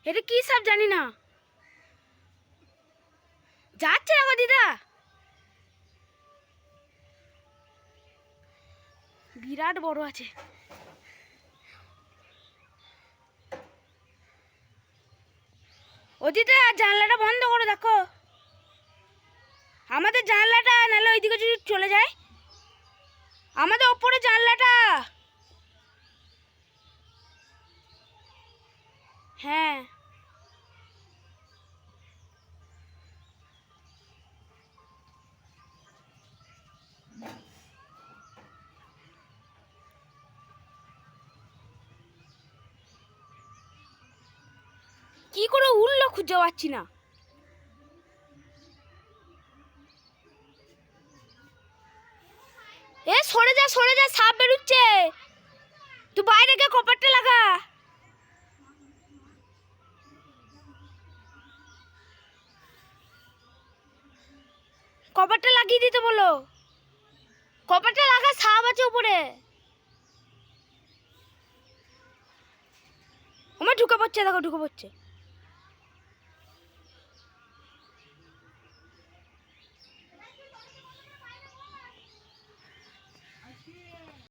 এটা কি সাপ জানি না, যাচ্ছে না গো দিদা, বিরাট বড় আছে। ও দিদা জানলাটা বন্ধ করো, দেখো আমাদের জানলাটা, নাহলে ওইদিকে যদি চলে যায়, আমাদের ওপরে জানলাটা। হ্যাঁ কি করে উঠলো খুঁজে পাচ্ছি না। এ সরে যা সরে যা, সাপ বেরোচ্ছে, তুই বাইরে গিয়ে কপারটা লাগা। কপারটা লাগিয়ে দিতে বলো, কপারটা লাগা, সাপ আছে উপরে। আমার ঢুকে পড়ছে, দেখো ঢুকে পড়ছে।